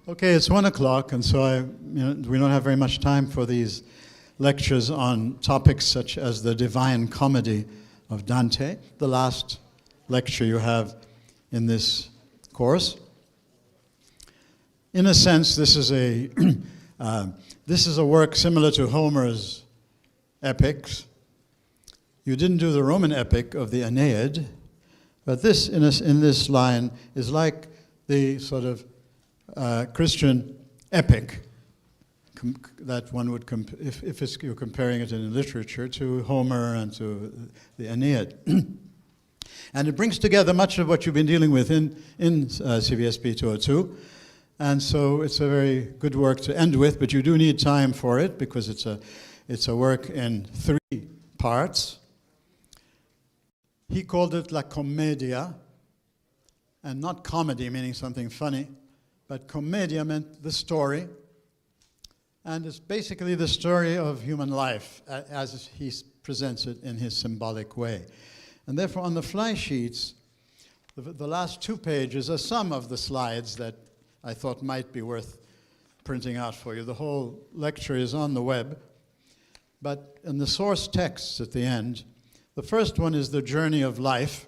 Okay, it's 1 o'clock, and so we don't have very much time for these lectures on topics such as the Divine Comedy of Dante, the last lecture you have in this course. In a sense, this is a work similar to Homer's epics. You didn't do the Roman epic of the Aeneid, but this, in this line, is like the sort of Christian epic that one would, if you're comparing it in literature, to Homer and to the Aeneid. And it brings together much of what you've been dealing with in CVSP 202. And so it's a very good work to end with, but you do need time for it because it's a work in 3 parts. He called it La Commedia, and not comedy meaning something funny, but commedia meant the story. And it's basically the story of human life as he presents it in his symbolic way. And therefore on the fly sheets, the last 2 pages are some of the slides that I thought might be worth printing out for you. The whole lecture is on the web. But in the source texts at the end, the first one is the journey of life,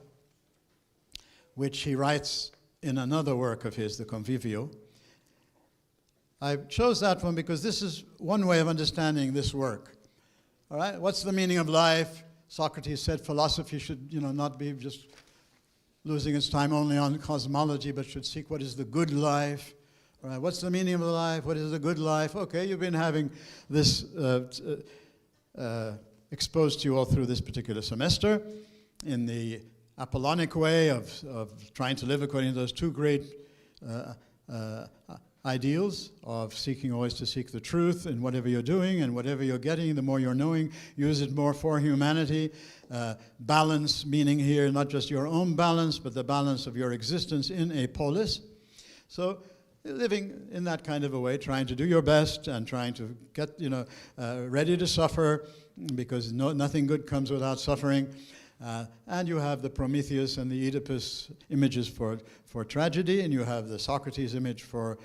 which he writes in another work of his, the Convivio. I chose that one because this is one way of understanding this work. All right, what's the meaning of life? Socrates said philosophy should, not be just losing its time only on cosmology, but should seek what is the good life. All right, what's the meaning of life? What is the good life? Okay, you've been having this exposed to you all through this particular semester in the Apollonic way of trying to live according to those 2 great ideals of seeking always to seek the truth in whatever you're doing and whatever you're getting, the more you're knowing, use it more for humanity. Balance, meaning here not just your own balance, but the balance of your existence in a polis. So living in that kind of a way, trying to do your best and trying to get, ready to suffer because nothing good comes without suffering. And you have the Prometheus and the Oedipus images for tragedy, and you have the Socrates image for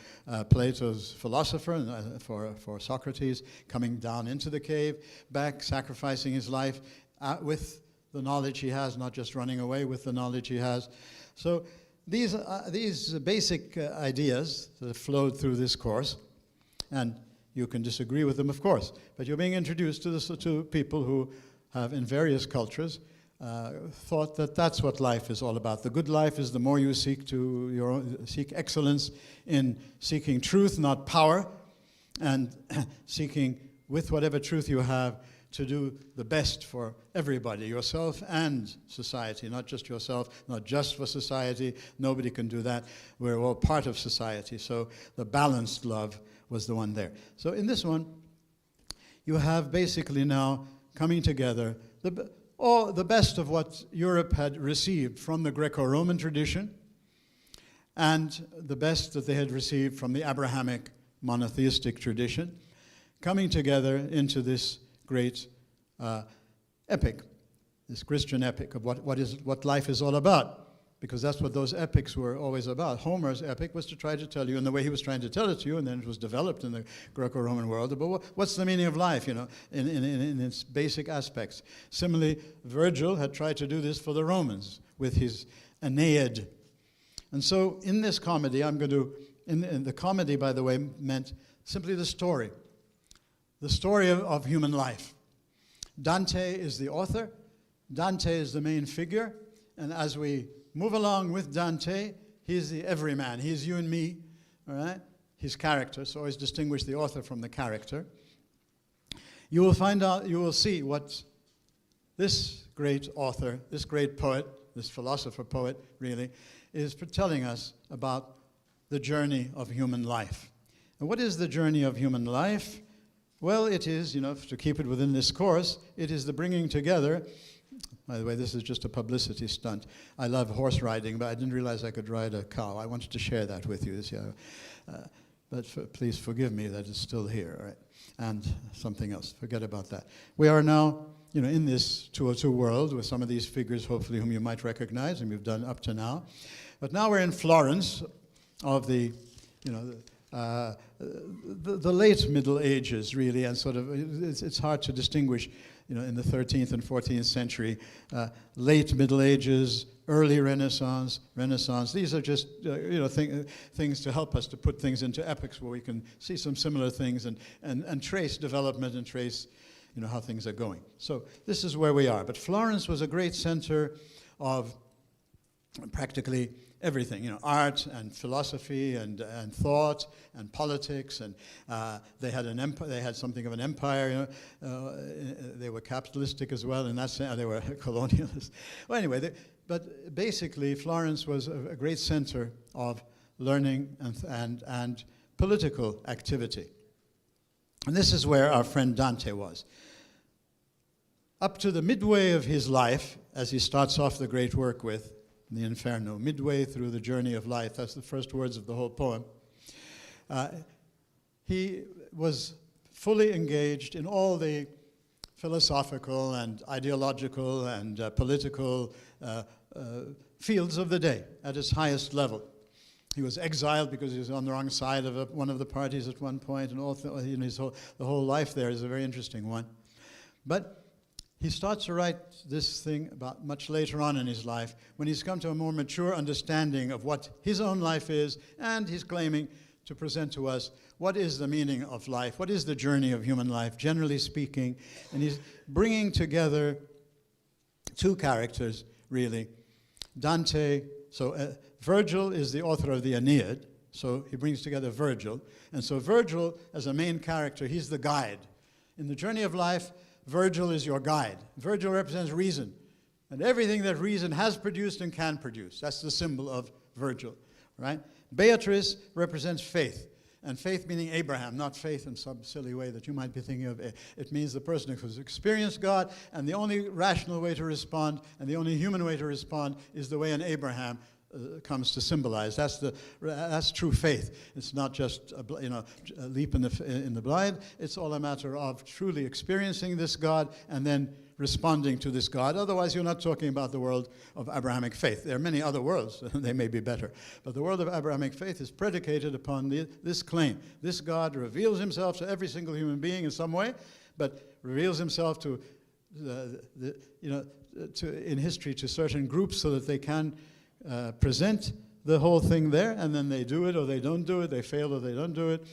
Plato's philosopher, and for Socrates coming down into the cave, back, sacrificing his life with the knowledge he has, not just running away with the knowledge he has. So these basic ideas that have flowed through this course, and you can disagree with them, of course, but you're being introduced to people who have, in various cultures, thought that that's what life is all about. The good life is the more you seek excellence in seeking truth, not power, and seeking with whatever truth you have to do the best for everybody, yourself and society, not just yourself, not just for society. Nobody can do that. We're all part of society. So the balanced love was the one there. So in this one, you have basically now coming together the best of what Europe had received from the Greco-Roman tradition and the best that they had received from the Abrahamic monotheistic tradition, coming together into this great epic, this Christian epic of what life is all about, because that's what those epics were always about. Homer's epic was to try to tell you in the way he was trying to tell it to you, and then it was developed in the Greco-Roman world, but what's the meaning of life, in its basic aspects. Similarly, Virgil had tried to do this for the Romans with his Aeneid. And so in this comedy, in the comedy, by the way, meant simply the story of human life. Dante is the author, Dante is the main figure, and as we move along with Dante, he's the everyman. He's you and me, all right? His character, so always distinguish the author from the character. You will see what this great author, this great poet, this philosopher poet, really, is telling us about the journey of human life. And what is the journey of human life? Well, it is, to keep it within this course, it is the bringing together. By the way, this is just a publicity stunt. I love horse riding, but I didn't realize I could ride a cow. I wanted to share that with you this year. But please forgive me that it's still here, all right? And something else, forget about that. We are now, in this 202 world with some of these figures, hopefully, whom you might recognize, and we've done up to now. But now we're in Florence of the the late Middle Ages, really, and sort of it's hard to distinguish, in the 13th and 14th century, late Middle Ages, early Renaissance. These are just things to help us to put things into epochs where we can see some similar things and trace development and trace how things are going. So this is where we are. But Florence was a great center of practically everything, art and philosophy and thought and politics, and they had an empire. They had something of an empire. They were capitalistic as well, and they were colonialists. Well, anyway, but basically, Florence was a great center of learning and political activity, and this is where our friend Dante was. Up to the midway of his life, as he starts off the great work with the Inferno, midway through the journey of life, that's the first words of the whole poem, he was fully engaged in all the philosophical and ideological and political fields of the day at its highest level. He was exiled because he was on the wrong side of one of the parties at one point, and the whole life there is a very interesting one. But he starts to write this thing about much later on in his life, when he's come to a more mature understanding of what his own life is, and he's claiming to present to us what is the meaning of life, what is the journey of human life, generally speaking. And he's bringing together two characters, really. Dante, Virgil is the author of the Aeneid, so he brings together Virgil. And so Virgil, as a main character, he's the guide. In the journey of life, Virgil is your guide. Virgil represents reason, and everything that reason has produced and can produce. That's the symbol of Virgil, right? Beatrice represents faith, and faith meaning Abraham, not faith in some silly way that you might be thinking of. It means the person who's experienced God, and the only rational way to respond, and the only human way to respond, is the way an Abraham comes to symbolize. That's true faith. It's not just a leap in the blind. It's all a matter of truly experiencing this God and then responding to this God. Otherwise, you're not talking about the world of Abrahamic faith. There are many other worlds. They may be better. But the world of Abrahamic faith is predicated upon this claim. This God reveals himself to every single human being in some way, but reveals himself to in history to certain groups so that they can present the whole thing there, and then they do it or they don't do it, they fail or they don't do it.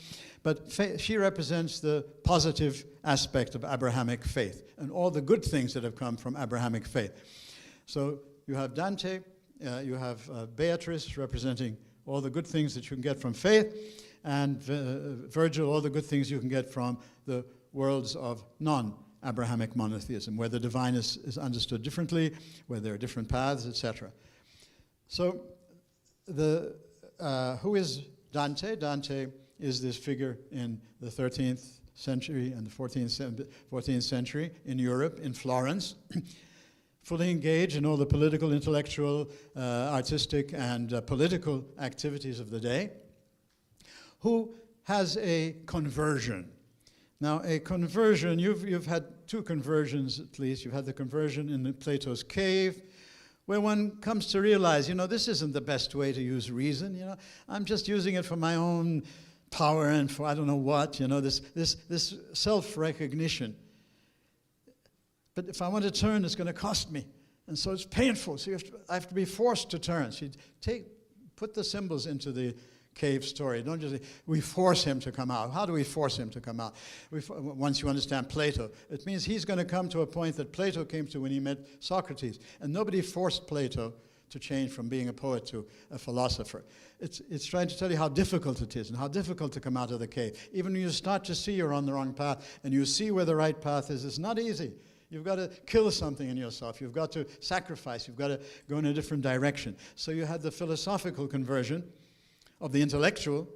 But she represents the positive aspect of Abrahamic faith and all the good things that have come from Abrahamic faith. So you have Dante, you have Beatrice representing all the good things that you can get from faith, and Virgil, all the good things you can get from the worlds of non-Abrahamic monotheism, where the divine is understood differently, where there are different paths, etc. So, who is Dante? Dante is this figure in the 13th century and the 14th century in Europe, in Florence, fully engaged in all the political, intellectual, artistic, and political activities of the day, who has a conversion. Now, a conversion, you've had two conversions at least. You've had the conversion in Plato's cave, where one comes to realize, this isn't the best way to use reason. I'm just using it for my own power and for I don't know what. This self-recognition. But if I want to turn, it's going to cost me, and so it's painful. So I have to be forced to turn. So put the symbols into the cave story. Don't just say, we force him to come out. How do we force him to come out? Once you understand Plato, it means he's going to come to a point that Plato came to when he met Socrates. And nobody forced Plato to change from being a poet to a philosopher. It's trying to tell you how difficult it is and how difficult to come out of the cave. Even when you start to see you're on the wrong path and you see where the right path is, it's not easy. You've got to kill something in yourself. You've got to sacrifice. You've got to go in a different direction. So you had the philosophical conversion of the intellectual,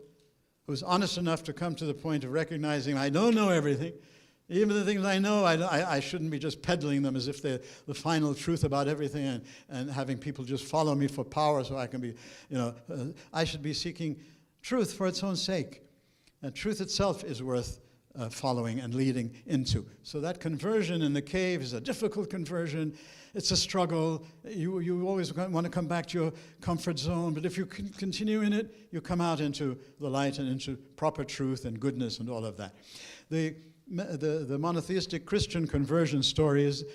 who's honest enough to come to the point of recognizing, I don't know everything. Even the things I know, I shouldn't be just peddling them as if they're the final truth about everything and having people just follow me for power so I can be, I should be seeking truth for its own sake. And truth itself is worth following and leading into. So that conversion in the cave is a difficult conversion. It's a struggle. You always want to come back to your comfort zone, but if you continue in it, you come out into the light and into proper truth and goodness and all of that. The monotheistic Christian conversion story is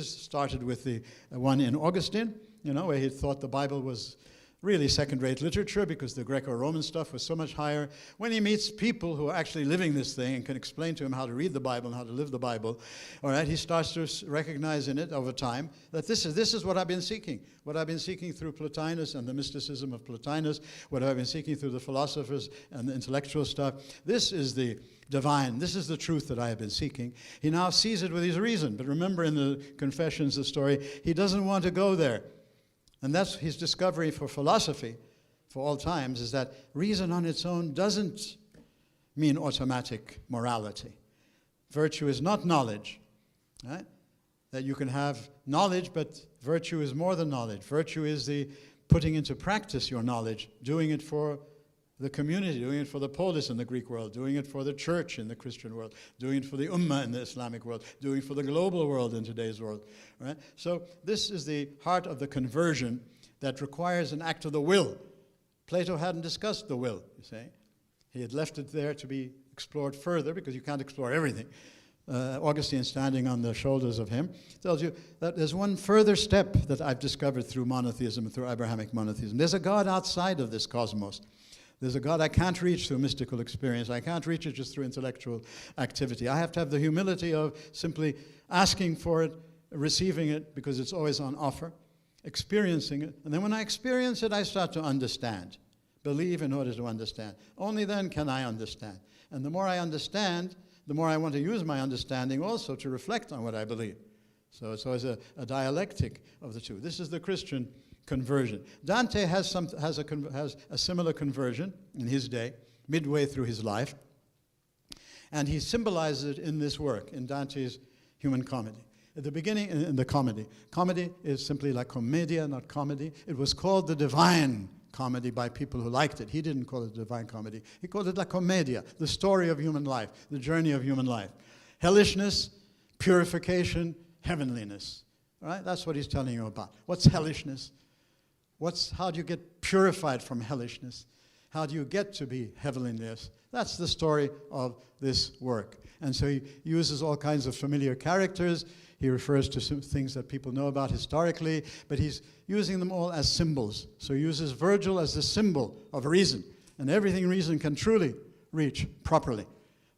started with the one in Augustine, where he thought the Bible was really second-rate literature because the Greco-Roman stuff was so much higher. When he meets people who are actually living this thing and can explain to him how to read the Bible and how to live the Bible, all right, he starts to recognize in it over time that this is what I've been seeking. What I've been seeking through Plotinus and the mysticism of Plotinus, what I've been seeking through the philosophers and the intellectual stuff. This is the divine. This is the truth that I have been seeking. He now sees it with his reason. But remember in the Confessions, the story, he doesn't want to go there. And that's his discovery for philosophy, for all times, is that reason on its own doesn't mean automatic morality. Virtue is not knowledge, right? That you can have knowledge, but virtue is more than knowledge. Virtue is the putting into practice your knowledge, doing it for the community, doing it for the polis in the Greek world, doing it for the church in the Christian world, doing it for the ummah in the Islamic world, doing it for the global world in today's world. Right? So this is the heart of the conversion that requires an act of the will. Plato hadn't discussed the will, you see. He had left it there to be explored further because you can't explore everything. Augustine, standing on the shoulders of him, tells you that there's one further step that I've discovered through monotheism, through Abrahamic monotheism. There's a God outside of this cosmos. There's a God I can't reach through mystical experience. I can't reach it just through intellectual activity. I have to have the humility of simply asking for it, receiving it, because it's always on offer, experiencing it. And then when I experience it, I start to understand. Believe in order to understand. Only then can I understand. And the more I understand, the more I want to use my understanding also to reflect on what I believe. So it's always a dialectic of the two. This is the Christian conversion. Dante has a similar conversion in his day, midway through his life, and he symbolizes it in this work, in Dante's Human Comedy. At the beginning, in the comedy is simply like commedia, not comedy. It was called the Divine Comedy by people who liked it. He didn't call it the Divine Comedy. He called it la commedia, the story of human life, the journey of human life. Hellishness, purification, heavenliness. All right? That's what he's telling you about. What's hellishness? How do you get purified from hellishness? How do you get to be heavenliness? That's the story of this work. And so he uses all kinds of familiar characters. He refers to some things that people know about historically, but he's using them all as symbols. So he uses Virgil as the symbol of reason, and everything reason can truly reach properly.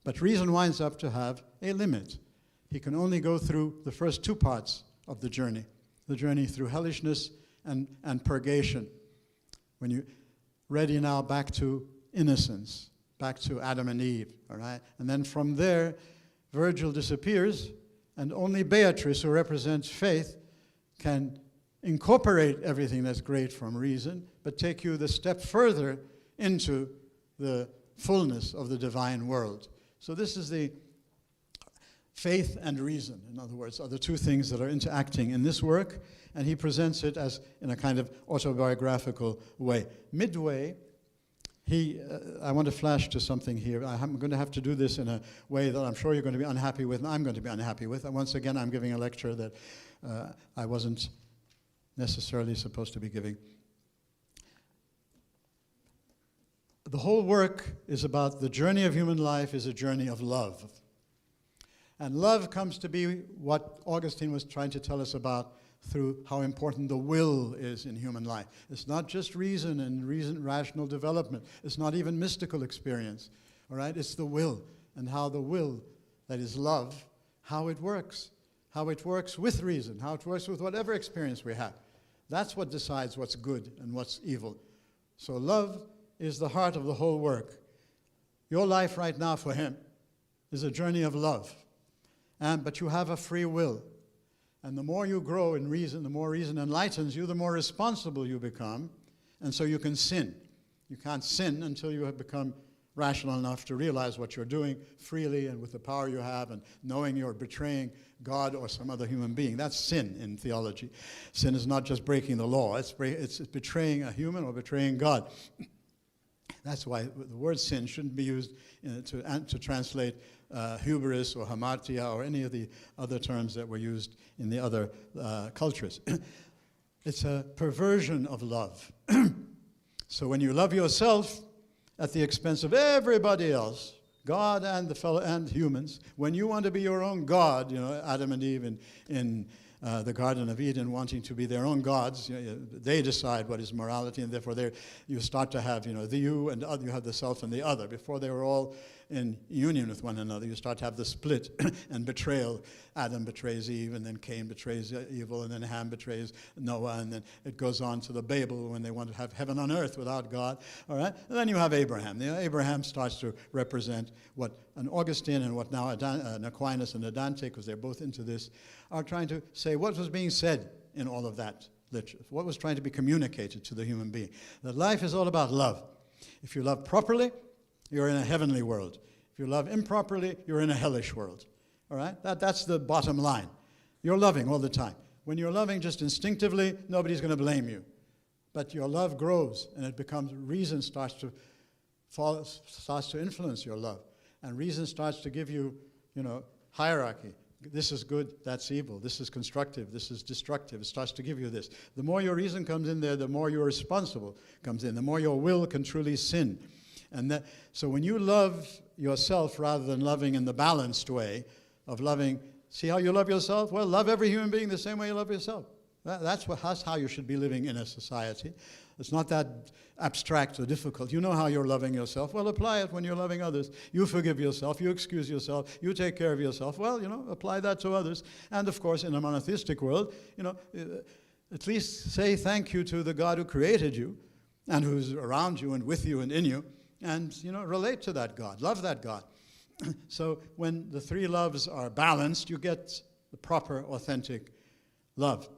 But reason winds up to have a limit. He can only go through the first two parts of the journey through hellishness and purgation. When you're ready now back to innocence, back to Adam and Eve, all right? And then from there, Virgil disappears, and only Beatrice, who represents faith, can incorporate everything that's great from reason, but take you the step further into the fullness of the divine world. So this is the faith and reason, in other words, are the two things that are interacting in this work, and he presents it as in a kind of autobiographical way. Midway, I want to flash to something here. I'm going to have to do this in a way that I'm sure you're going to be unhappy with, and I'm going to be unhappy with. And once again, I'm giving a lecture that I wasn't necessarily supposed to be giving. The whole work is about the journey of human life is a journey of love. And love comes to be what Augustine was trying to tell us about through how important the will is in human life. It's not just reason and rational development. It's not even mystical experience, all right? It's the will, and how the will, that is love, how it works with reason, how it works with whatever experience we have. That's what decides what's good and what's evil. So love is the heart of the whole work. Your life right now for him is a journey of love. But you have a free will. And the more you grow in reason, the more reason enlightens you, the more responsible you become. And so you can sin. You can't sin until you have become rational enough to realize what you're doing freely and with the power you have and knowing you're betraying God or some other human being. That's sin in theology. Sin is not just breaking the law. It's betraying a human or betraying God. That's why the word sin shouldn't be used to translate hubris or hamartia or any of the other terms that were used in the other cultures. It's a perversion of love. So when you love yourself at the expense of everybody else, God and and humans, when you want to be your own God, Adam and Eve in the Garden of Eden wanting to be their own gods, they decide what is morality, and therefore you start to have the you and the other, you have the self and the other. Before they were all in union with one another, you start to have the split and betrayal. Adam betrays Eve, and then Cain betrays evil, and then Ham betrays Noah, and then it goes on to the Babel when they want to have heaven on earth without God. All right, and then you have Abraham. Abraham starts to represent what an Augustine and what now an Aquinas and a Dante, because they're both into this, are trying to say what was being said in all of that literature, what was trying to be communicated to the human being. That life is all about love. If you love properly, you're in a heavenly world. If you love improperly, you're in a hellish world. All right? That's the bottom line. You're loving all the time. When you're loving just instinctively, nobody's going to blame you. But your love grows, and it becomes, reason starts to influence your love. And reason starts to give you, hierarchy. This is good, that's evil. This is constructive, this is destructive. It starts to give you this. The more your reason comes in there, the more your responsible comes in. The more your will can truly sin. So when you love yourself rather than loving in the balanced way of loving, see how you love yourself? Well, love every human being the same way you love yourself. That's how you should be living in a society. It's not that abstract or difficult. You know how you're loving yourself. Well, apply it when you're loving others. You forgive yourself. You excuse yourself. You take care of yourself. Well, apply that to others. And, of course, in a monotheistic world, at least say thank you to the God who created you and who's around you and with you and in you. And, relate to that God. Love that God. So when the three loves are balanced, you get the proper, authentic love.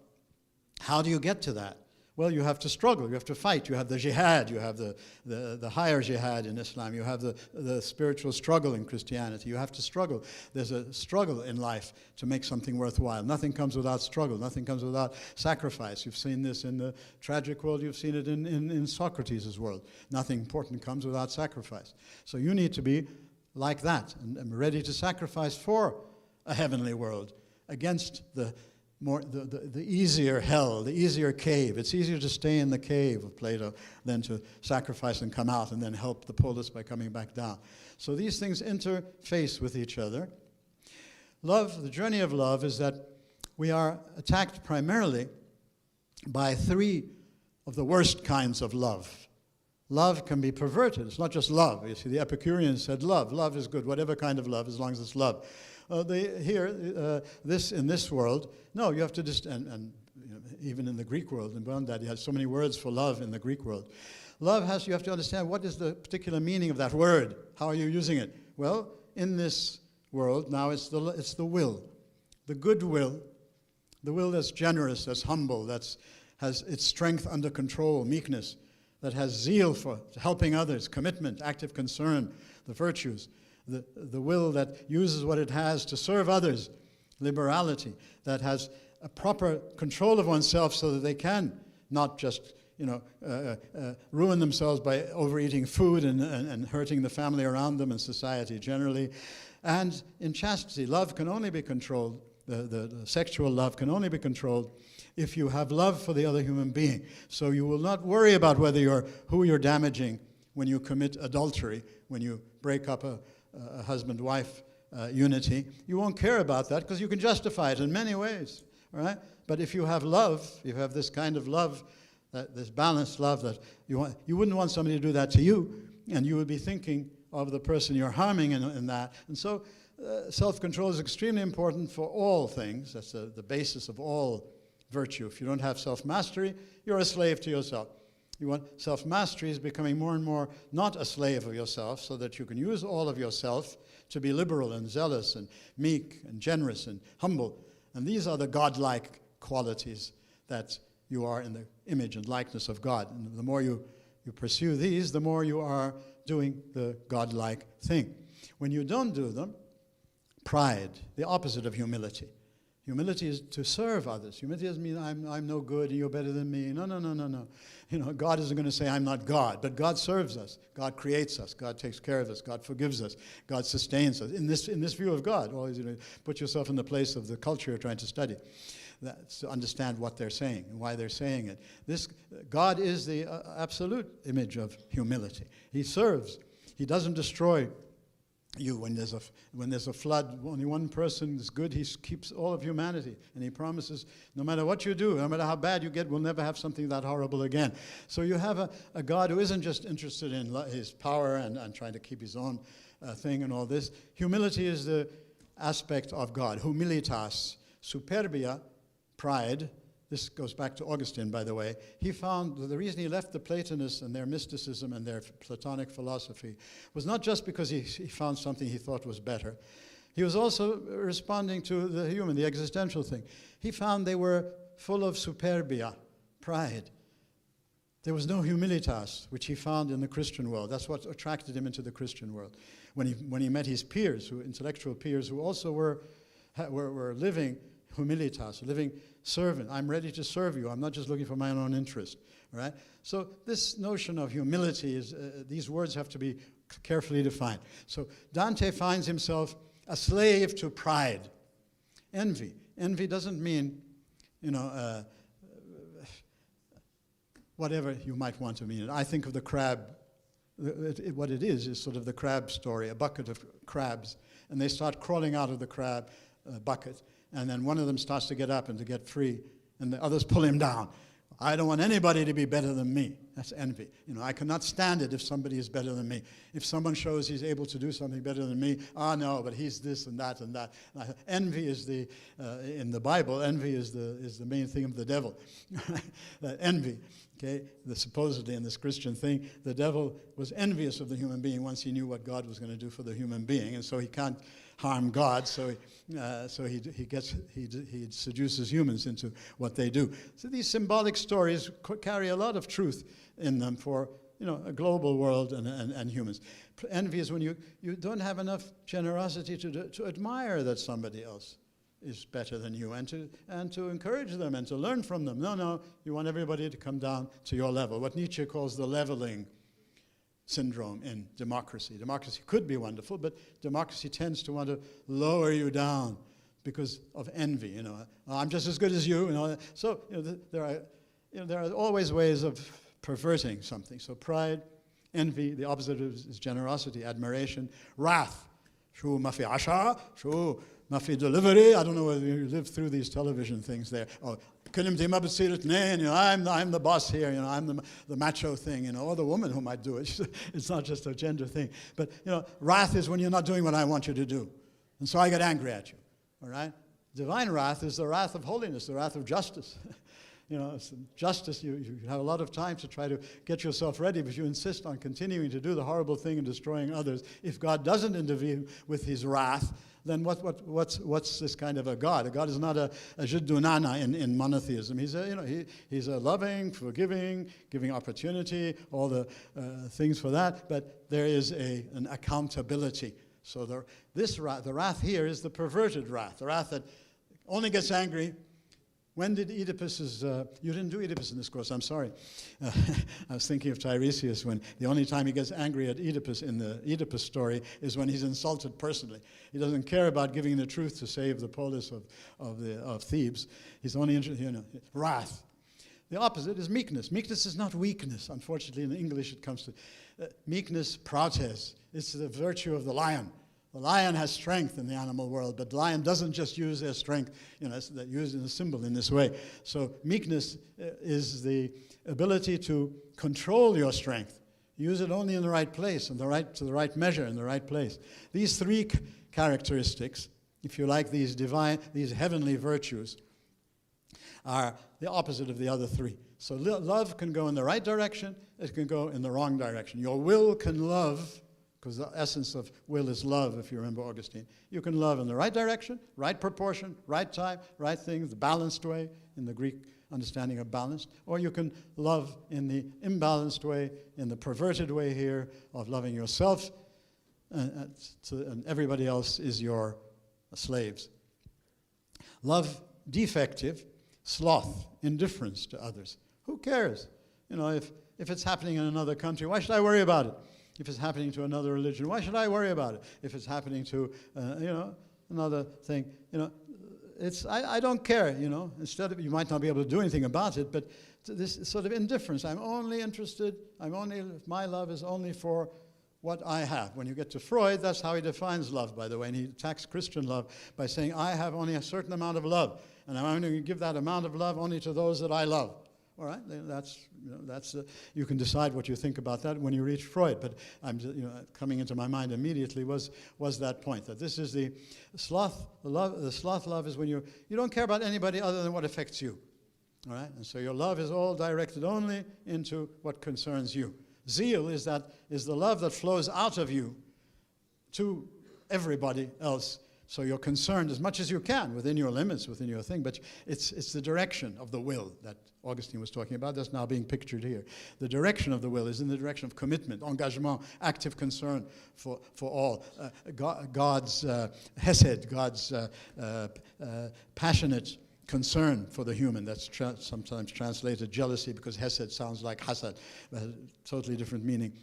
How do you get to that? Well, you have to struggle. You have to fight. You have the jihad. You have the higher jihad in Islam. You have the spiritual struggle in Christianity. You have to struggle. There's a struggle in life to make something worthwhile. Nothing comes without struggle. Nothing comes without sacrifice. You've seen this in the tragic world. You've seen it in Socrates' world. Nothing important comes without sacrifice. So you need to be like that and ready to sacrifice for a heavenly world against the easier hell, the easier cave. It's easier to stay in the cave of Plato than to sacrifice and come out and then help the polis by coming back down. So these things interface with each other. Love, the journey of love, is that we are attacked primarily by three of the worst kinds of love. Love can be perverted. It's not just love. You see, the Epicureans said love. Love is good, whatever kind of love, as long as it's love. This in this world, no, you have to even in the Greek world, and beyond that, you have so many words for love in the Greek world. Love you have to understand what is the particular meaning of that word. How are you using it? Well, in this world now, it's the will, the good will, the will that's generous, that's humble, has its strength under control, meekness, that has zeal for helping others, commitment, active concern, the virtues. The will that uses what it has to serve others, liberality, that has a proper control of oneself so that they can not just ruin themselves by overeating food and hurting the family around them and society generally. And in chastity, love can only be controlled, the sexual love can only be controlled if you have love for the other human being. So you will not worry about who you're damaging when you commit adultery, when you break up a husband-wife unity. You won't care about that because you can justify it in many ways, all right? But if you have love, you have this kind of love, this balanced love that you wouldn't want somebody to do that to you, and you would be thinking of the person you're harming in that. And so self-control is extremely important for all things. That's the basis of all virtue. If you don't have self-mastery, you're a slave to yourself. Self-mastery is becoming more and more not a slave of yourself, so that you can use all of yourself to be liberal and zealous and meek and generous and humble. And these are the godlike qualities that you are in the image and likeness of God. And the more you pursue these, the more you are doing the godlike thing. When you don't do them, pride, the opposite of humility. Humility is to serve others. Humility doesn't mean I'm no good and you're better than me. No, no, no, no, no. You know, God isn't going to say I'm not God, but God serves us. God creates us. God takes care of us. God forgives us. God sustains us. In this view of God, always put yourself in the place of the culture you're trying to study. That's to understand what they're saying and why they're saying it. God is the absolute image of humility. He serves. He doesn't destroy you. When there's a flood, only one person is good. He keeps all of humanity, and he promises no matter what you do, no matter how bad you get, we'll never have something that horrible again. So you have a God who isn't just interested in his power and trying to keep his own thing and all this. Humility is the aspect of God. Humilitas, superbia, pride. This goes back to Augustine, by the way. He found that the reason he left the Platonists and their mysticism and their Platonic philosophy was not just because he found something he thought was better. He was also responding to the human, the existential thing. He found they were full of superbia, pride. There was no humilitas, which he found in the Christian world. That's what attracted him into the Christian world. When he met his peers, intellectual peers, who also were living humilitas, living servant. I'm ready to serve you. I'm not just looking for my own interest. All right? So this notion of humility is, these words have to be carefully defined. So Dante finds himself a slave to pride. Envy. Envy doesn't mean, whatever you might want to mean. I think of the crab. What it is sort of the crab story, a bucket of crabs, and they start crawling out of the crab bucket. And then one of them starts to get up and to get free, and the others pull him down. I don't want anybody to be better than me. That's envy. I cannot stand it if somebody is better than me. If someone shows he's able to do something better than me, no, but he's this and that and that. Envy is in the Bible, envy is the main thing of the devil. Envy. Okay, supposedly in this Christian thing, the devil was envious of the human being once he knew what God was going to do for the human being, and so he can't harm God. So he seduces humans into what they do. So these symbolic stories carry a lot of truth in them for a global world and humans. Envy is when you don't have enough generosity to admire that somebody else is better than you, and to encourage them and to learn from them. No, you want everybody to come down to your level. What Nietzsche calls the leveling syndrome in democracy. Democracy could be wonderful, but democracy tends to want to lower you down because of envy. I'm just as good as you. So there are always ways of perverting something. So pride, envy. The opposite is generosity, admiration, wrath. Shu mafi asha, shu mafi delivery. I don't know whether you lived through these television things there. I'm the boss here. I'm the macho thing. Or the woman who might do it. It's not just a gender thing. But wrath is when you're not doing what I want you to do, and so I get angry at you. All right. Divine wrath is the wrath of holiness, the wrath of justice. Justice, you have a lot of time to try to get yourself ready, but you insist on continuing to do the horrible thing and destroying others. If God doesn't intervene with his wrath, then what's this kind of a God? A God is not a jiddunana in monotheism. He's a loving, forgiving, giving opportunity, all the things for that, but there is an accountability. So the wrath here is the perverted wrath, the wrath that only gets angry. When did Oedipus you didn't do Oedipus in this course, I'm sorry. I was thinking of Tiresias when the only time he gets angry at Oedipus in the Oedipus story is when he's insulted personally. He doesn't care about giving the truth to save the polis of Thebes. He's only interested, wrath. The opposite is meekness. Meekness is not weakness. Unfortunately, in English it comes to meekness, prautes. It's the virtue of the lion. The lion has strength in the animal world, but the lion doesn't just use their strength, it's used in a symbol in this way. So meekness is the ability to control your strength. Use it only in the right place, to the right measure, in the right place. These three characteristics, if you like, these heavenly virtues, are the opposite of the other three. So love can go in the right direction, it can go in the wrong direction. Your will can love, because the essence of will is love, if you remember Augustine. You can love in the right direction, right proportion, right time, right thing, the balanced way, in the Greek understanding of balanced, or you can love in the imbalanced way, in the perverted way here of loving yourself, and everybody else is your slaves. Love defective, sloth, indifference to others. Who cares? You know, if it's happening in another country, why should I worry about it? If it's happening to another religion, why should I worry about it? If it's happening to, another thing, I don't care, Instead of, you might not be able to do anything about it, but this sort of indifference. I'm only interested, my love is only for what I have. When you get to Freud, that's how he defines love, by the way, and he attacks Christian love by saying, I have only a certain amount of love, and I'm only going to give that amount of love only to those that I love. All right, you can decide what you think about that when you reach Freud. But coming into my mind immediately was that point, that this is the sloth love. The sloth love is when you don't care about anybody other than what affects you. All right, and so your love is all directed only into what concerns you. Zeal is the love that flows out of you to everybody else. So you're concerned as much as you can within your limits, within your thing, but it's the direction of the will that Augustine was talking about. That's now being pictured here. The direction of the will is in the direction of commitment, engagement, active concern for all. God's hesed, God's passionate concern for the human. That's sometimes translated jealousy, because hesed sounds like hasad, but has a totally different meaning.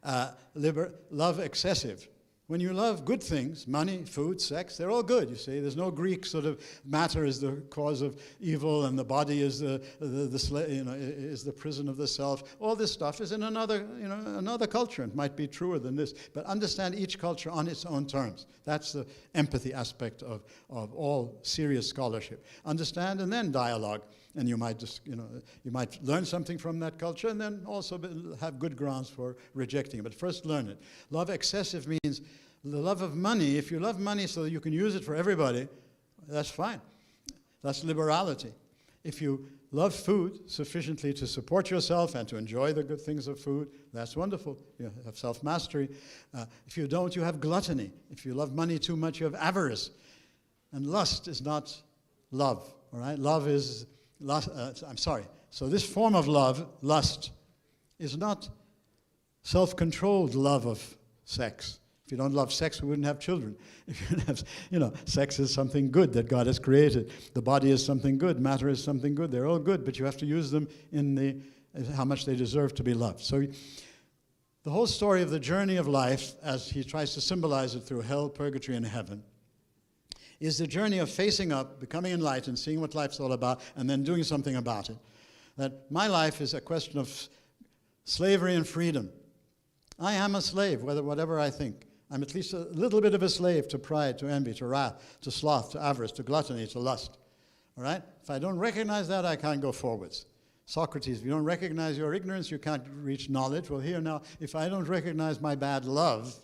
Love excessive. When you love good things, money, food, sex, they're all good, you see. There's no Greek sort of matter is the cause of evil and the body is is the prison of the self. All this stuff is in another culture. It might be truer than this, but understand each culture on its own terms. That's the empathy aspect of all serious scholarship. Understand and then dialogue. And you might you might learn something from that culture and then also have good grounds for rejecting it. But first learn it. Love excessive means the love of money. If you love money so that you can use it for everybody, that's fine. That's liberality. If you love food sufficiently to support yourself and to enjoy the good things of food, that's wonderful. You have self-mastery. If you don't, you have gluttony. If you love money too much, you have avarice. And lust is not love, all right? Love is... So this form of love, lust, is not self-controlled love of sex. If you don't love sex, we wouldn't have children. If you have, sex is something good that God has created. The body is something good. Matter is something good. They're all good, but you have to use them in how much they deserve to be loved. So the whole story of the journey of life, as he tries to symbolize it through hell, purgatory, and heaven, is the journey of facing up, becoming enlightened, seeing what life's all about, and then doing something about it. That my life is a question of slavery and freedom. I am a slave, whatever I think. I'm at least a little bit of a slave to pride, to envy, to wrath, to sloth, to avarice, to gluttony, to lust. All right? If I don't recognize that, I can't go forwards. Socrates, if you don't recognize your ignorance, you can't reach knowledge. Well, here now, if I don't recognize my bad love,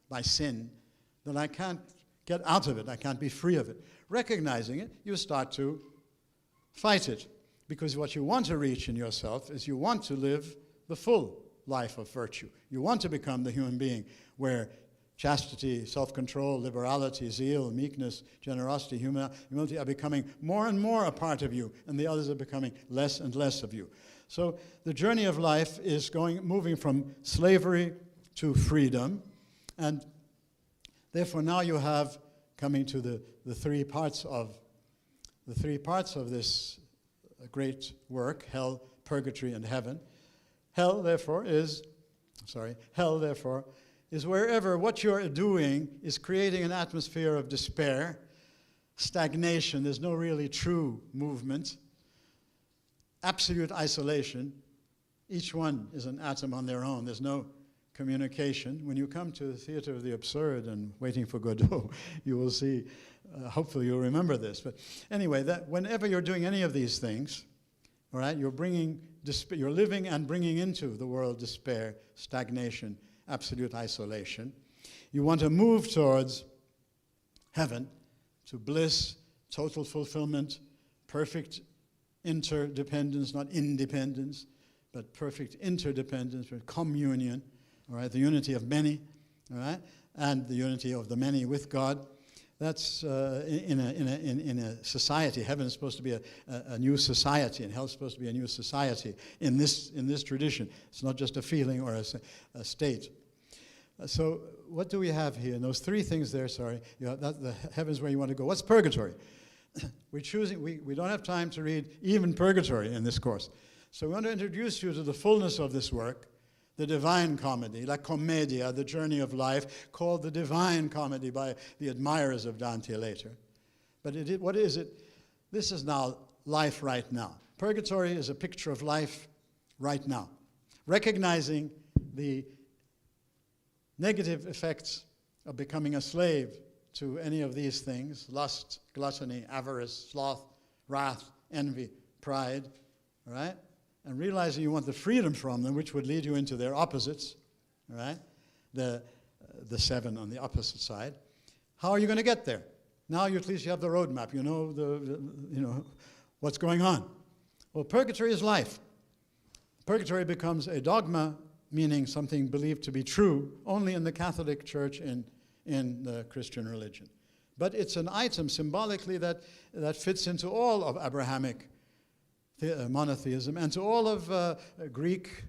my sin, then I can't get out of it. I can't be free of it. Recognizing it, you start to fight it. Because what you want to reach in yourself is you want to live the full life of virtue. You want to become the human being where chastity, self-control, liberality, zeal, meekness, generosity, humility are becoming more and more a part of you, and the others are becoming less and less of you. So the journey of life is moving from slavery to freedom, and therefore, now you have, coming to the three parts of this great work, hell, purgatory, and heaven. Hell, therefore, is wherever what you're doing is creating an atmosphere of despair, stagnation. There's no really true movement, absolute isolation. Each one is an atom on their own. There's no communication. When you come to the theater of the absurd and Waiting for Godot, you will see, hopefully you'll remember this. But anyway, that whenever you're doing any of these things, all right, you're living and bringing into the world despair, stagnation, absolute isolation. You want to move towards heaven, to bliss, total fulfillment, perfect interdependence, not independence, but perfect interdependence, communion. All right, the unity of many, all right, and the unity of the many with God. That's in a society. Heaven is supposed to be a new society, and hell is supposed to be a new society in this tradition. It's not just a feeling or a state. So what do we have here? And those three things there, sorry, you have that, the heaven's where you want to go. What's purgatory? We don't have time to read even purgatory in this course. So we want to introduce you to the fullness of this work, the Divine Comedy, La Commedia, the journey of life, called the Divine Comedy by the admirers of Dante later. But what is it? This is now life right now. Purgatory is a picture of life right now, recognizing the negative effects of becoming a slave to any of these things: lust, gluttony, avarice, sloth, wrath, envy, pride, all right? And realizing you want the freedom from them, which would lead you into their opposites, all right? The seven on the opposite side. How are you going to get there? Now at least you have the roadmap. You know what's going on. Well, purgatory is life. Purgatory becomes a dogma, meaning something believed to be true only in the Catholic Church in the Christian religion. But it's an item symbolically that fits into all of Abrahamic monotheism and to all of Greek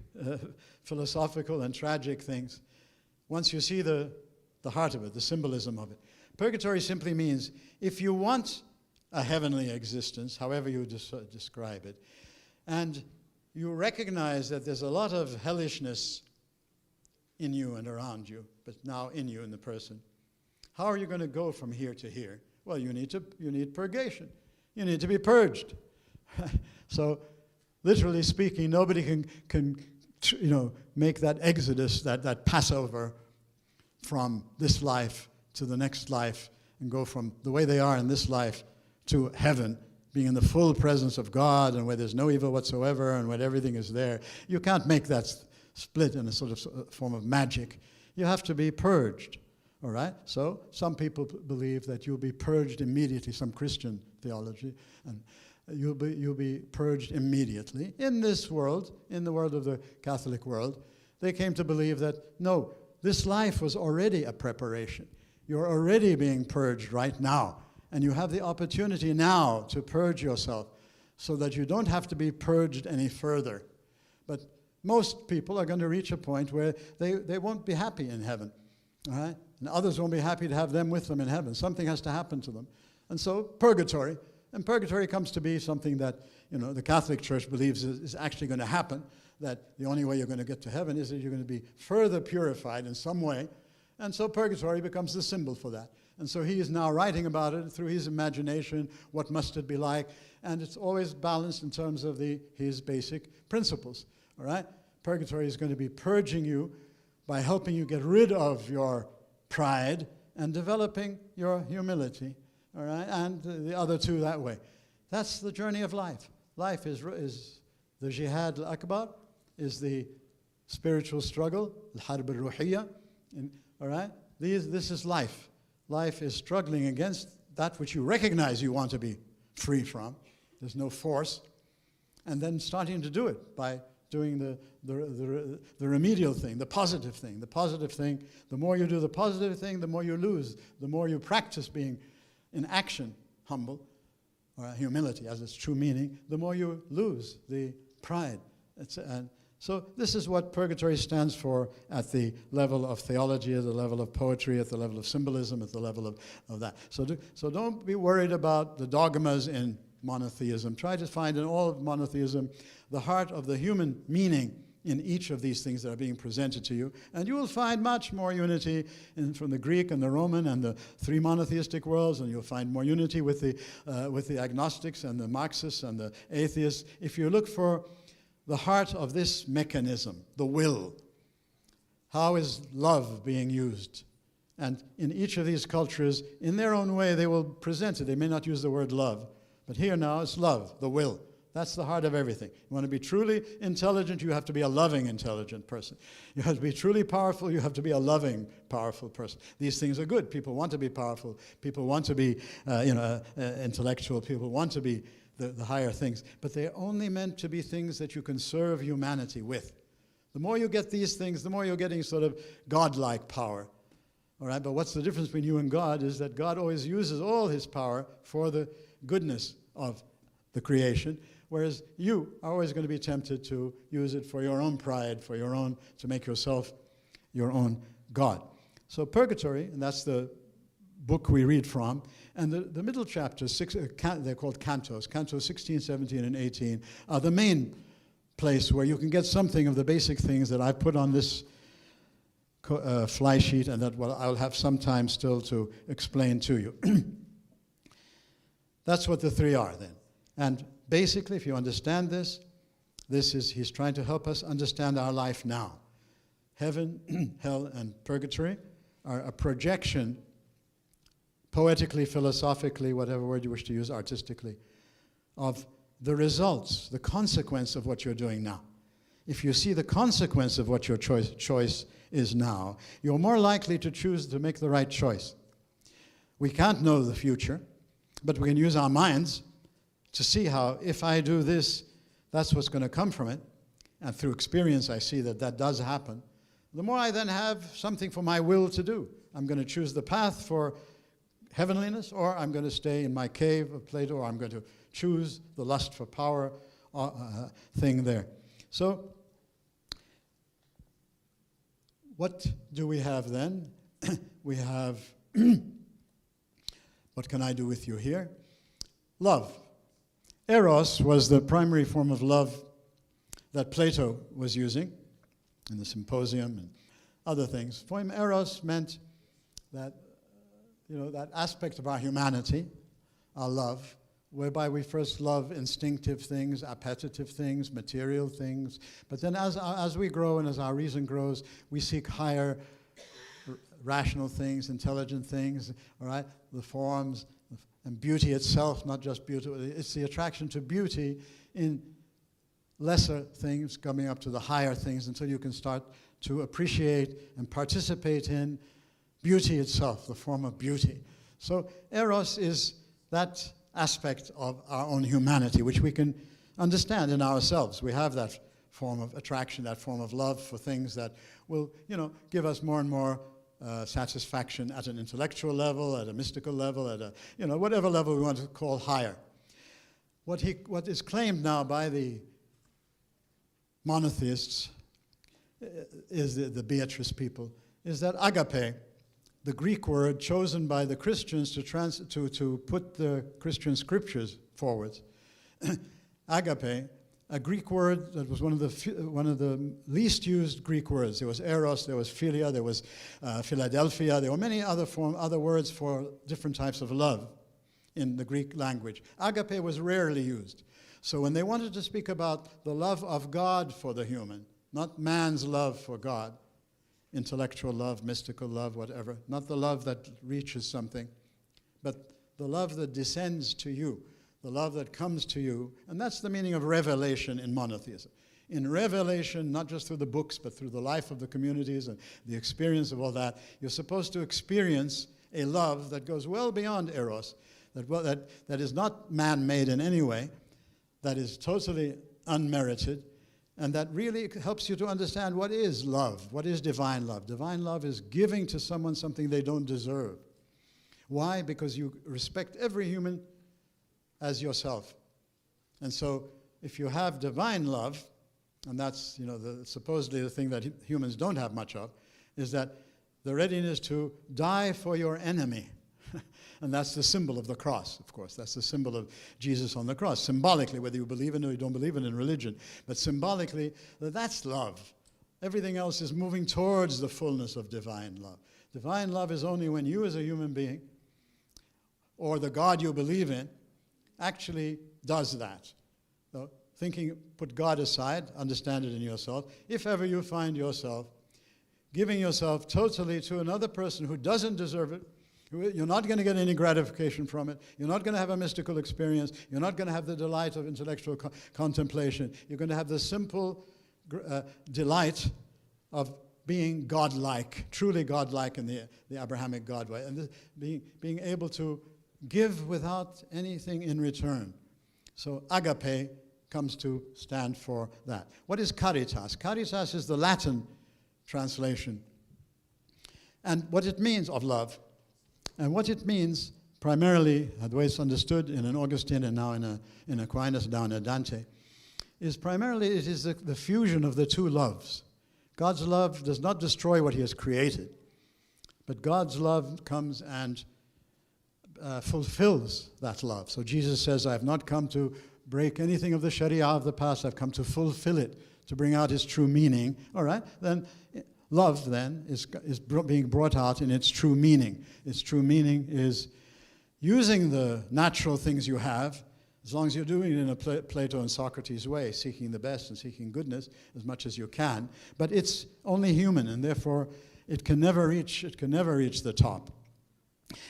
philosophical and tragic things. Once you see the heart of it, the symbolism of it. Purgatory simply means if you want a heavenly existence, however you describe it, and you recognize that there's a lot of hellishness in you and around you, but now in you, in the person. How are you going to go from here to here? Well, you need purgation. You need to be purged. So, literally speaking, nobody can make that exodus, that Passover from this life to the next life and go from the way they are in this life to heaven, being in the full presence of God and where there's no evil whatsoever and where everything is there. You can't make that split in a sort of form of magic. You have to be purged, all right? So some people believe that you'll be purged immediately, some Christian theology, and you'll be purged immediately. In this world, in the world of the Catholic world, they came to believe that, no, this life was already a preparation. You're already being purged right now, and you have the opportunity now to purge yourself so that you don't have to be purged any further. But most people are going to reach a point where they won't be happy in heaven, all right? And others won't be happy to have them with them in heaven. Something has to happen to them. And so purgatory, and purgatory comes to be something that the Catholic Church believes is actually going to happen, that the only way you're going to get to heaven is that you're going to be further purified in some way. And so purgatory becomes the symbol for that. And so he is now writing about it through his imagination, what must it be like, and it's always balanced in terms of his basic principles, all right? Purgatory is going to be purging you by helping you get rid of your pride and developing your humility, all right? And the other two that way. That's the journey of life. Life is the jihad al-akbar, is the spiritual struggle, al-harb al-ruhiyya, all right? This is life. Life is struggling against that which you recognize you want to be free from. There's no force. And then starting to do it by doing the remedial thing, the positive thing. The positive thing, the more you do the positive thing, the more you lose. The more you practice being in action humble, or humility as its true meaning, the more you lose the pride. So this is what purgatory stands for at the level of theology, at the level of poetry, at the level of symbolism, at the level of that. So don't be worried about the dogmas in monotheism. Try to find in all of monotheism the heart of the human meaning in each of these things that are being presented to you. And you will find much more unity from the Greek and the Roman and the three monotheistic worlds, and you'll find more unity with the agnostics and the Marxists and the atheists. If you look for the heart of this mechanism, the will. How is love being used? And in each of these cultures, in their own way, they will present it. They may not use the word love, but here now it's love, the will. That's the heart of everything. You want to be truly intelligent, you have to be a loving, intelligent person. You have to be truly powerful, you have to be a loving, powerful person. These things are good. People want to be powerful. People want to be intellectual. People want to be the higher things, but they're only meant to be things that you can serve humanity with. The more you get these things, the more you're getting sort of godlike power. All right, but what's the difference between you and God is that God always uses all his power for the goodness of the creation, whereas you are always going to be tempted to use it for your own pride, to make yourself your own God. So purgatory, and that's the book we read from, and the middle chapters, they're called cantos. Cantos 16, 17, and 18 are the main place where you can get something of the basic things that I've put on this fly sheet, and that I'll have some time still to explain to you. That's what the three are then. And basically, if you understand this, he's trying to help us understand our life now. Heaven, hell, and purgatory are a projection, poetically, philosophically, whatever word you wish to use, artistically, of the results, the consequence of what you're doing now. If you see the consequence of what your choice is now, you're more likely to choose to make the right choice. We can't know the future, but we can use our minds to see how, if I do this, that's what's going to come from it. And through experience, I see that that does happen. The more I then have something for my will to do. I'm going to choose the path for heavenliness, or I'm going to stay in my cave of Plato, or I'm going to choose the lust for power thing there. So, what do we have then? We have, what can I do with you here? Love. Eros was the primary form of love that Plato was using in the Symposium and other things. For him, Eros meant that, that aspect of our humanity, our love, whereby we first love instinctive things, appetitive things, material things. But then as we grow and as our reason grows, we seek higher rational things, intelligent things, all right? The forms and beauty itself, not just beauty. It's the attraction to beauty in lesser things coming up to the higher things until you can start to appreciate and participate in beauty itself, the form of beauty. So Eros is that aspect of our own humanity, which we can understand in ourselves. We have that form of attraction, that form of love for things that will, give us more and more satisfaction at an intellectual level, at a mystical level, at a, whatever level we want to call higher. What is claimed now by the monotheists, is the Beatrice people, is that agape, the Greek word chosen by the Christians to put the Christian scriptures forward. Agape, a Greek word that was one of the least used Greek words. There was eros, there was philia, there was Philadelphia. There were many other words for different types of love in the Greek language. Agape was rarely used. So when they wanted to speak about the love of God for the human, not man's love for God, intellectual love, mystical love, whatever, not the love that reaches something, but the love that descends to you, the love that comes to you, and that's the meaning of revelation in monotheism. In revelation, not just through the books, but through the life of the communities and the experience of all that, you're supposed to experience a love that goes well beyond eros, that is not man-made in any way, that is totally unmerited, and that really helps you to understand what is love, what is divine love. Divine love is giving to someone something they don't deserve. Why? Because you respect every human as yourself. And so if you have divine love, and that's supposedly the thing that humans don't have much of, is that the readiness to die for your enemy. And that's the symbol of the cross, of course. That's the symbol of Jesus on the cross. Symbolically, whether you believe in it or you don't believe in religion. But symbolically, that's love. Everything else is moving towards the fullness of divine love. Divine love is only when you as a human being, or the God you believe in, actually does that. So put God aside, understand it in yourself. If ever you find yourself giving yourself totally to another person who doesn't deserve it, you're not going to get any gratification from it. You're not going to have a mystical experience. You're not going to have the delight of intellectual contemplation. You're going to have the simple delight of being godlike, truly godlike in the Abrahamic God way, and being able to give without anything in return. So agape comes to stand for that. What is caritas? Caritas is the Latin translation. And what it means of love, and what it means primarily, the way it's understood in an Augustine and now in Aquinas, down in Dante, is primarily it is the fusion of the two loves. God's love does not destroy what he has created. But God's love comes and fulfills that love. So Jesus says, I have not come to break anything of the Sharia of the past. I've come to fulfill it, to bring out its true meaning. All right? Then love then is being brought out in its true meaning. Its true meaning is using the natural things you have, as long as you're doing it in a Plato and Socrates way, seeking the best and seeking goodness as much as you can. But it's only human, and therefore it can never reach the top.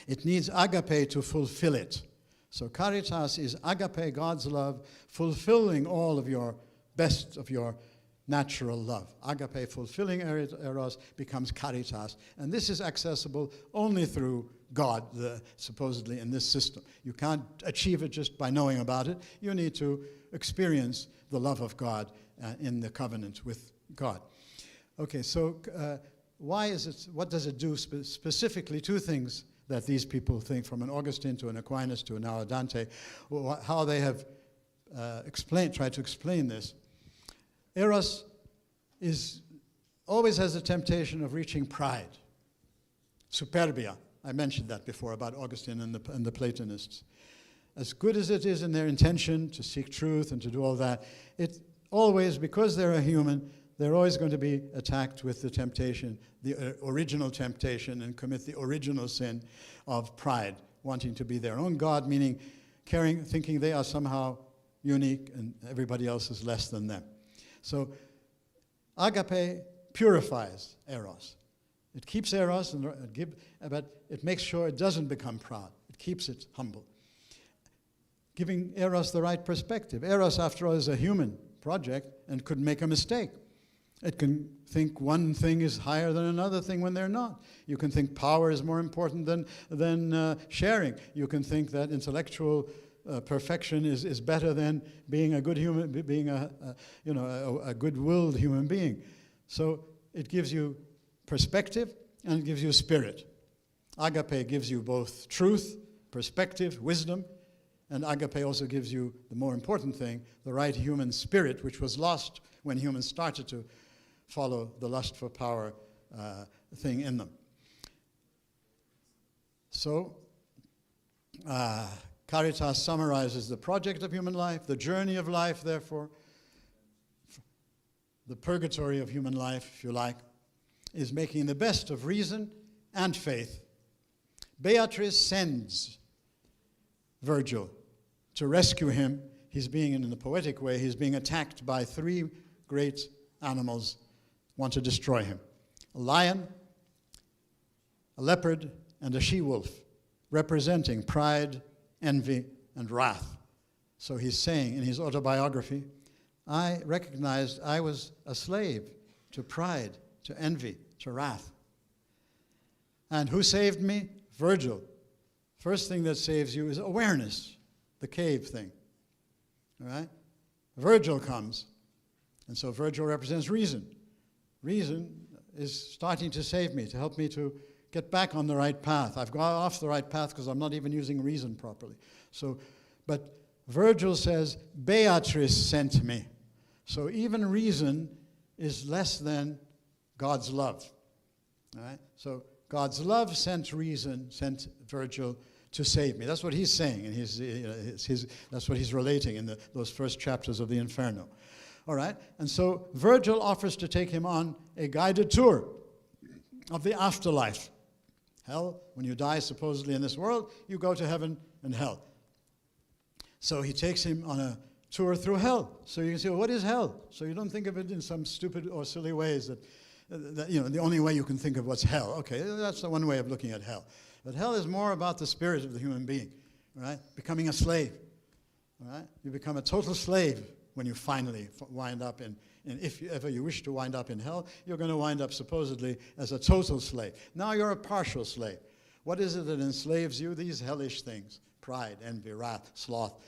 It needs agape to fulfill it. So caritas is agape, God's love, fulfilling all of your best of your natural love. Agape, fulfilling eros, becomes caritas. And this is accessible only through God, supposedly in this system. You can't achieve it just by knowing about it. You need to experience the love of God in the covenant with God. Okay, so why is it? What does it do specifically? Two things that these people think, from an Augustine to an Aquinas to now a Dante, how they have tried to explain this. Eros always has the temptation of reaching pride, superbia. I mentioned that before about Augustine and the Platonists. As good as it is in their intention to seek truth and to do all that, it always, because they're a human, they're always going to be attacked with the temptation, the original temptation, and commit the original sin of pride, wanting to be their own God, meaning thinking they are somehow unique and everybody else is less than them. So agape purifies eros. It keeps eros, but it makes sure it doesn't become proud. It keeps it humble, giving eros the right perspective. Eros, after all, is a human project and could make a mistake. It can think one thing is higher than another thing when they're not. You can think power is more important than sharing. You can think that intellectual perfection is better than being a good human, being a good-willed human being. So it gives you perspective and it gives you spirit. Agape gives you both truth, perspective, wisdom, and agape also gives you the more important thing, the right human spirit, which was lost when humans started to follow the lust for power thing in them. So, Caritas summarizes the project of human life, the journey of life, therefore, the purgatory of human life, if you like, is making the best of reason and faith. Beatrice sends Virgil to rescue him. He's being, in a poetic way, he's being attacked by three great animals want to destroy him. A lion, a leopard, and a she-wolf, representing pride, envy, and wrath. So he's saying in his autobiography, I recognized I was a slave to pride, to envy, to wrath. And who saved me? Virgil. First thing that saves you is awareness, the cave thing. All right? Virgil comes, and so Virgil represents reason. Reason is starting to save me, to help me to get back on the right path. I've gone off the right path because I'm not even using reason properly. So, but Virgil says, Beatrice sent me. So even reason is less than God's love. All right? So God's love sent reason, sent Virgil to save me. That's what he's saying, and that's what he's relating in those first chapters of the Inferno. All right? And so Virgil offers to take him on a guided tour of the afterlife. Hell, when you die supposedly in this world, you go to heaven and hell. So he takes him on a tour through hell. So you can say, well, what is hell? So you don't think of it in some stupid or silly ways that the only way you can think of what's hell. Okay, that's the one way of looking at hell. But hell is more about the spirit of the human being, right? Becoming a slave, right? You become a total slave when you finally wind up in if ever you wish to wind up in hell, you're going to wind up supposedly as a total slave. Now you're a partial slave. What is it that enslaves you? These hellish things: pride, envy, wrath, sloth,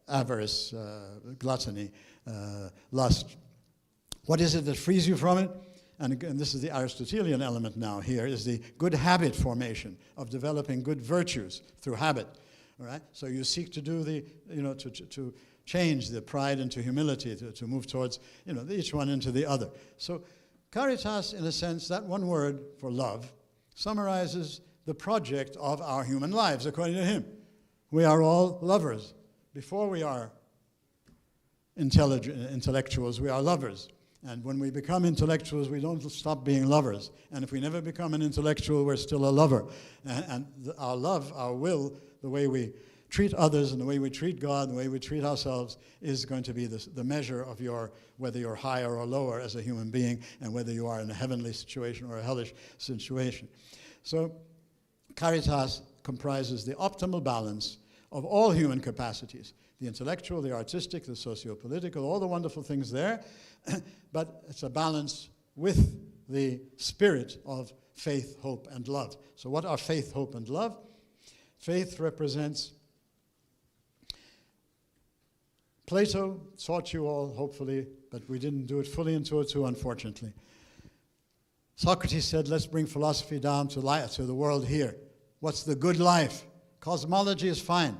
avarice, gluttony, lust. What is it that frees you from it? And again, this is the Aristotelian element now here, is the good habit formation of developing good virtues through habit. All right? So you seek to do to change the pride into humility, to move towards, each one into the other. So Caritas, in a sense, that one word for love, summarizes the project of our human lives, according to him. We are all lovers. Before we are intellectuals, we are lovers. And when we become intellectuals, we don't stop being lovers. And if we never become an intellectual, we're still a lover. And our love, our will, the way we treat others and the way we treat God and the way we treat ourselves is going to be the measure of whether you're higher or lower as a human being and whether you are in a heavenly situation or a hellish situation. So Caritas comprises the optimal balance of all human capacities, the intellectual, the artistic, the socio-political, all the wonderful things there, but it's a balance with the spirit of faith, hope, and love. So what are faith, hope, and love? Faith represents, Plato taught you all, hopefully, but we didn't do it fully in 202, unfortunately. Socrates said, let's bring philosophy down to the world here. What's the good life? Cosmology is fine.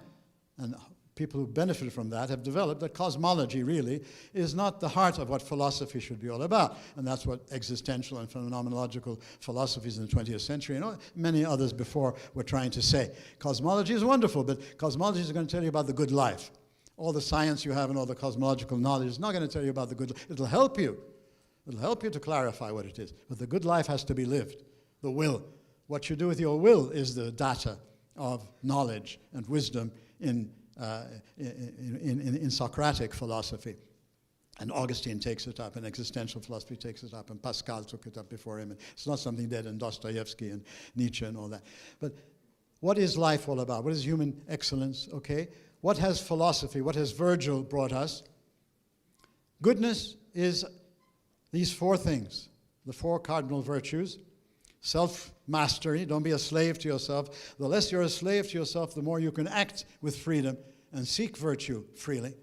And people who benefit from that have developed that cosmology really is not the heart of what philosophy should be all about. And that's what existential and phenomenological philosophies in the 20th century and many others before were trying to say. Cosmology is wonderful, but cosmology is going to tell you about the good life. All the science you have and all the cosmological knowledge is not going to tell you about the good life. It'll help you. It'll help you to clarify what it is. But the good life has to be lived. The will. What you do with your will is the data of knowledge and wisdom in Socratic philosophy. And Augustine takes it up, and existential philosophy takes it up, and Pascal took it up before him. And it's not something dead in Dostoevsky and Nietzsche and all that. But what is life all about? What is human excellence? Okay. What has philosophy, what has Virgil brought us? Goodness is these four things, the four cardinal virtues. Self-mastery, don't be a slave to yourself. The less you're a slave to yourself, the more you can act with freedom and seek virtue freely.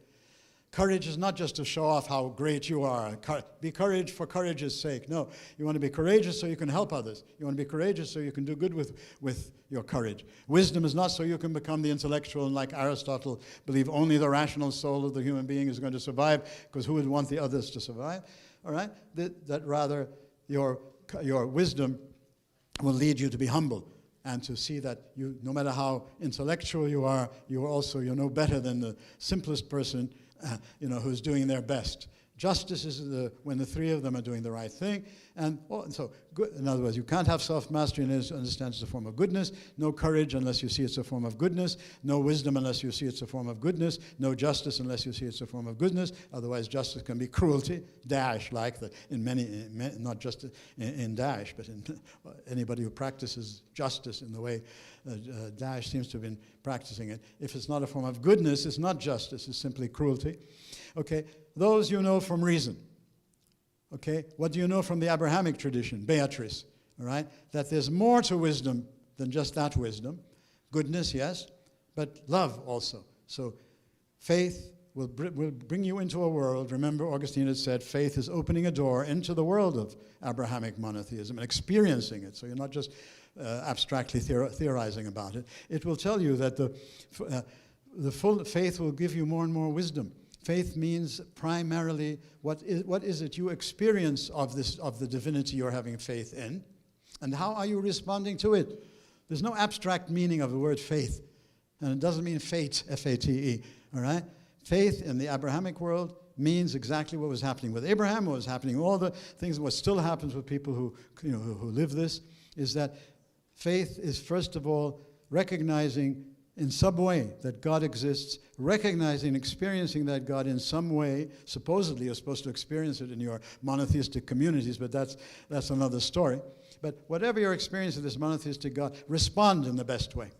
Courage is not just to show off how great you are. Be courage for courage's sake. No, you want to be courageous so you can help others. You want to be courageous so you can do good with your courage. Wisdom is not so you can become the intellectual and, like Aristotle, believe only the rational soul of the human being is going to survive, because who would want the others to survive? All right? That rather your wisdom will lead you to be humble and to see that you, no matter how intellectual you are, you're no better than the simplest person, who's doing their best. Justice is when the three of them are doing the right thing. And so, good, in other words, you can't have self-mastery unless you understand it's a form of goodness. No courage unless you see it's a form of goodness. No wisdom unless you see it's a form of goodness. No justice unless you see it's a form of goodness. Otherwise, justice can be cruelty, Daesh, not just in Daesh, but in anybody who practices justice in the way Daesh seems to have been practicing it. If it's not a form of goodness, it's not justice, it's simply cruelty. Okay, those you know from reason. Okay, what do you know from the Abrahamic tradition? Beatrice, all right? That there's more to wisdom than just that wisdom. Goodness, yes, but love also. So faith will bring you into a world. Remember, Augustine had said faith is opening a door into the world of Abrahamic monotheism and experiencing it. So you're not just abstractly theorizing about it. It will tell you that the full faith will give you more and more wisdom. Faith means primarily what is it you experience of the divinity you're having faith in, and how are you responding to it? There's no abstract meaning of the word faith, and it doesn't mean fate, F-A-T-E. All right, faith in the Abrahamic world means exactly what was happening with Abraham, what was happening, all the things, what still happens with people who live this, is that faith is first of all recognizing in some way that God exists, recognizing, experiencing that God in some way. Supposedly you're supposed to experience it in your monotheistic communities, but that's another story. But whatever your experience of this monotheistic God, respond in the best way.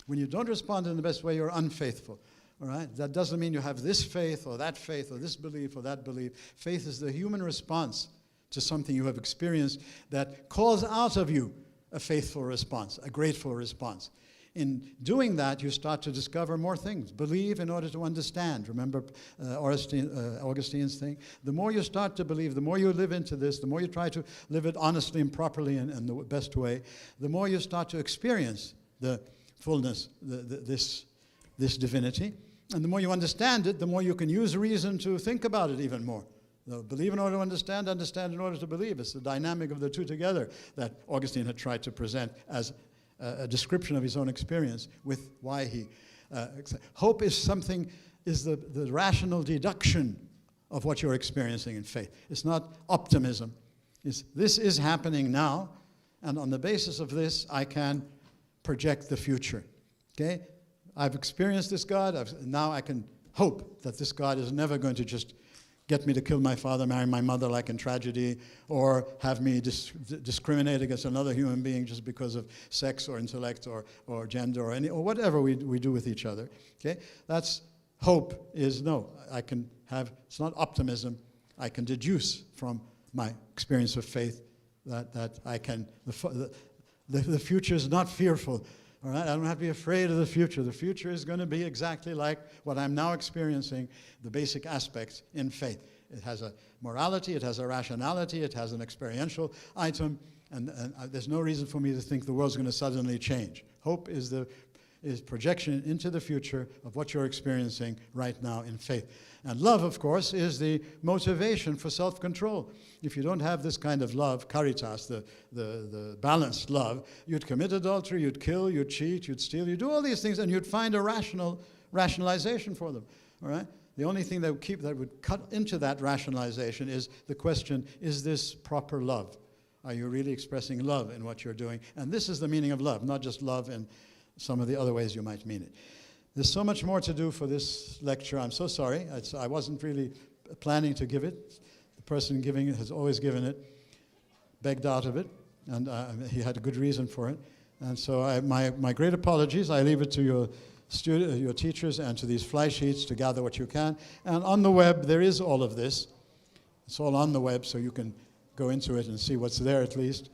When you don't respond in the best way, you're unfaithful. All right? That doesn't mean you have this faith or this belief or that belief. Faith is the human response to something you have experienced that calls out of you a faithful response, a grateful response. In doing that, you start to discover more things. Believe in order to understand. Remember Augustine's thing? The more you start to believe, the more you live into this, the more you try to live it honestly and properly and the best way, the more you start to experience the fullness, this divinity. And the more you understand it, the more you can use reason to think about it even more. No, believe in order to understand, understand in order to believe. It's the dynamic of the two together that Augustine had tried to present as a description of his own experience with why he... hope is something, is the rational deduction of what you're experiencing in faith. It's not optimism. This is happening now, and on the basis of this, I can project the future. Okay? I've experienced this God. Now I can hope that this God is never going to just get me to kill my father, marry my mother like in tragedy, or have me discriminate against another human being just because of sex or intellect or gender or whatever we do with each other. Okay? That's hope is no. I can have, it's not optimism. I can deduce from my experience of faith that I can, the future is not fearful. All right? I don't have to be afraid of the future. The future is going to be exactly like what I'm now experiencing, the basic aspects in faith. It has a morality, it has a rationality, it has an experiential item, and there's no reason for me to think the world's going to suddenly change. Hope is projection into the future of what you're experiencing right now in faith. And love, of course, is the motivation for self-control. If you don't have this kind of love, caritas, the balanced love, you'd commit adultery, you'd kill, you'd cheat, you'd steal, you'd do all these things, and you'd find a rationalization for them. All right? The only thing that would cut into that rationalization is the question, is this proper love? Are you really expressing love in what you're doing? And this is the meaning of love, not just love in some of the other ways you might mean it. There's so much more to do for this lecture. I'm so sorry. I wasn't really planning to give it. The person giving it has always given it, begged out of it, and he had a good reason for it. And so my great apologies. I leave it to your teachers and to these fly sheets to gather what you can. And on the web, there is all of this. It's all on the web, so you can go into it and see what's there at least.